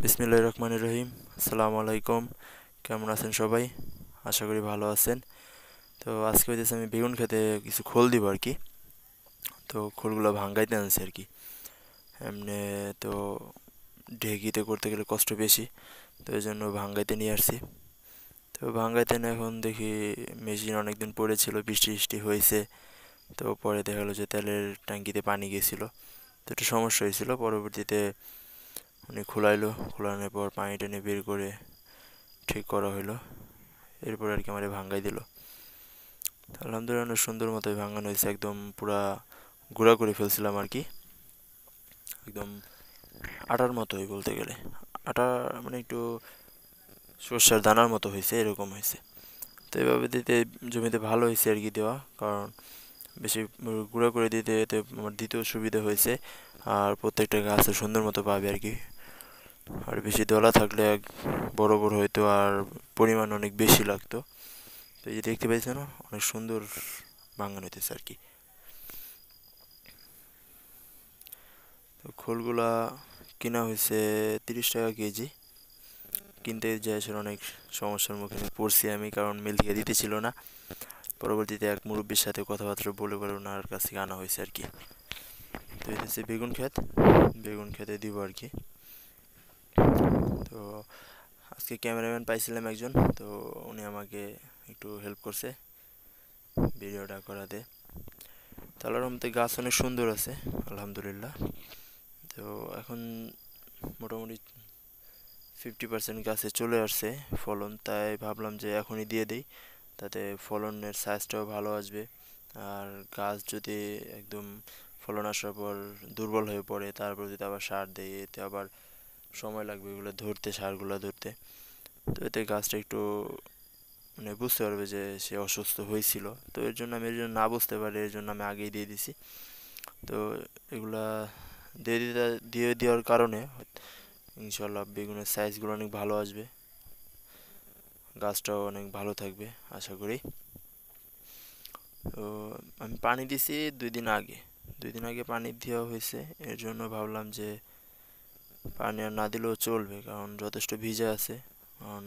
বিসমিল্লাহির রহমানির রহিম। আসসালামু আলাইকুম। কেমন আছেন সবাই? আশা করি ভালো আছেন। তো আজকে হইতেছে আমি বেগুন খেতে কিছু খোল দিব আর কি। তো খোলগুলো ভাঙ্গাইতে আনছি আর কি। এমনি তো ঢেকিতে করতে গেলে কষ্ট বেশি, তো এই জন্য ভাঙ্গাইতে নিয়ে আসছি। তো ভাঙ্গাইতে না এখন দেখি মেশিন অনেকদিন পড়েছিল, বৃষ্টি বৃষ্টি হয়েছে। তো পরে দেখা গেলো যে তেলের ট্যাঙ্কিতে পানি গেছিলো, তো একটু সমস্যা হয়েছিল। পরবর্তীতে উনি খোলাইলো, খোলানোর পর পানি টেনে বের করে ঠিক করা হলো। এরপর আর কি আমারে ভাঙ্গাই দিল। আলহামদুলিল্লাহ অনেক সুন্দর মতোই ভাঙানো হয়েছে, একদম পুরা গুঁড়া করে ফেলছিলাম আর কি। একদম আটার মতোই বলতে গেলে, আটা মানে একটু সর্ষের দানার মতো হয়েছে, এরকম হয়েছে। তো এভাবে দিতে জমিতে ভালো হয়েছে আর কি দেওয়া, কারণ বেশি গুঁড়া করে দিতে এতে আমার দিতেও সুবিধা হয়েছে। আর প্রত্যেকটা গাছে সুন্দর মতো পাবে আর কি। আর বেশি দলা থাকলে বড় বড় হইতো আর পরিমাণ অনেক বেশি লাগতো। তো এই যে দেখতে পাইছেন না, অনেক সুন্দর বাঙানো হইতেছে আর কি। তো খোলগুলা কিনা হয়েছে 30 টাকা কেজি। কিনতে যাই আসলে অনেক সমস্যার মুখে পড়ছি আমি, কারণ মিল থেকে দিতেছিল না। পরবর্তীতে এক মুরব্বীর সাথে কথাবার্তা বলে বলে ওনার কাছ থেকে আনা হয়েছে আর কি। তো এই হচ্ছে বেগুন ক্ষেত, বেগুন খেতে দিব আর কি। তো আজকে ক্যামেরাম্যান পাইছিলাম একজন, তো উনি আমাকে একটু হেল্প করছে ভিডিওটা করাতে। তো আল্লাহর রহমতে গাছ অনেক সুন্দর আছে আলহামদুলিল্লাহ। তো এখন মোটামুটি 50% গাছে চলে আসছে ফলন, তাই ভাবলাম যে এখনই দিয়ে দিই, তাতে ফলনের সাইজটাও ভালো আসবে। আর গাছ যদি একদম ফলন আসার পর দুর্বল হয়ে পড়ে, তারপর যদি আবার সার দেয়, এতে আবার সময় লাগবে এগুলো ধরতে, সারগুলো ধরতে। তো এতে গাছটা একটু মানে বুঝতে পারবে যে সে অসুস্থ হয়েছিল। তো এর জন্য আমি, এর জন্য না বুঝতে পারি, এর জন্য আমি আগেই দিয়ে দিছি। তো এগুলা দিয়ে দেওয়ার কারণে ইনশাল্লাহ বেগুনের সাইজগুলো অনেক ভালো আসবে, গাছটাও অনেক ভালো থাকবে আশা করি। তো আমি পানি দিছি 2 দিন আগে, 2 দিন আগে পানি দেওয়া হয়েছে। এর জন্য ভাবলাম যে পানি আর না দিলেও চলবে, কারণ যথেষ্ট ভিজে আছে। কারণ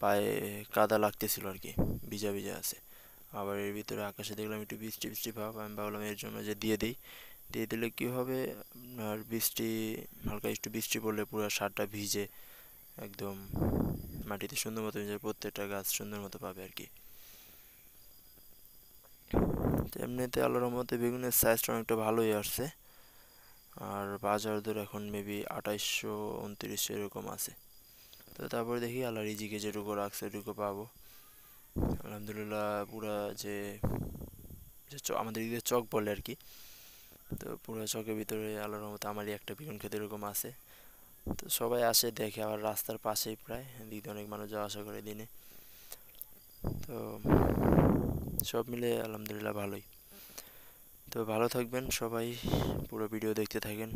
পায়ে কাদা লাগতেছিল আর কি, ভিজা ভিজা আছে। আবার এর ভিতরে আকাশে দেখলাম একটু বৃষ্টি বৃষ্টি ভাব, আমি ভাবলাম এর জন্য যে দিয়ে দিই। দিয়ে দিলে কি হবে, আর বৃষ্টি, হালকা একটু বৃষ্টি পড়লে পুরো সারটা ভিজে একদম মাটিতে সুন্দর মতো ভিজে, প্রত্যেকটা গাছ সুন্দর মতো পাবে আর কি। তো এমনিতে আল্লাহর রহমতে বেগুনের সাইজটা অনেকটা ভালোই আসছে। আর বাজার দর এখন মেবি 2800 2900 এরকম আছে। তো তারপরে দেখি আল্লাহ রিজিকে যেটুকু রাখছে ওটুকু পাবো আলহামদুলিল্লাহ। পুরা যে যে আমাদের দিকে চক বলে আর কি, তো পুরো চকের ভিতরে আল্লাহর রহমতে আমারই একটা বেগুন ক্ষেত এরকম আছে। তো সবাই আসে দেখে, আবার রাস্তার পাশেই প্রায় দিকে অনেক মানুষ যাওয়া আসা করে দিনে। তো সব মিলে আলহামদুলিল্লাহ ভালোই। তো ভালো থাকবেন সবাই, পুরো ভিডিও দেখতে থাকেন,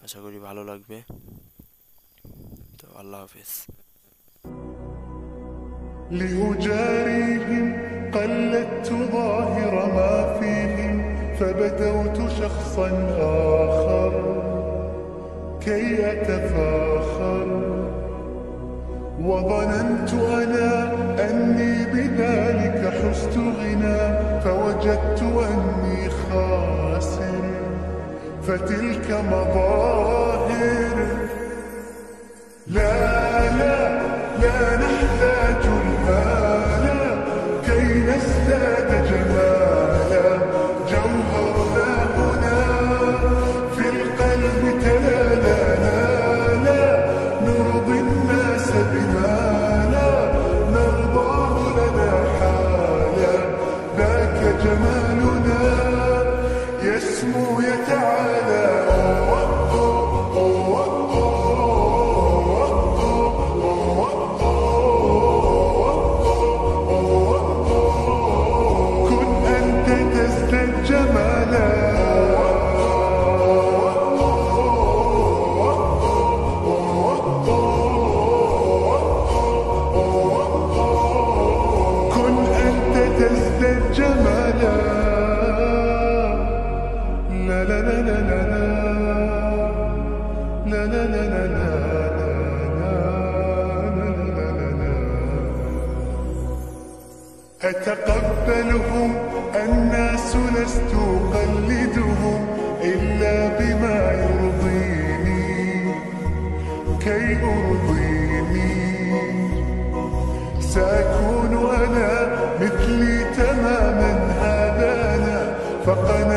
আশা করি ভালো লাগবে। তো আল্লাহ হাফেজ। لأجاريهم قلدت ظاهر ما فيهم فبدوت شخصا آخر كي أتفاخر وظننت أنا أني بذلك حزت غنى فوجدت أني خاسر فتلك مظاهر. لا لا لا نحتاج المال كي نزداد جمالا جوهرنا هنا في القلب تلالا. لا لا نرضي الناس بما لا نرضاه لنا حالا ذاك جمالنا يسمو يتعالى. أوه أوه أوه أوه أتقبلهم الناس لست أقلدهم إلا بما يرضيني كي أرضيني. سأكون أنا مثلي تماما هذا أنا فقنا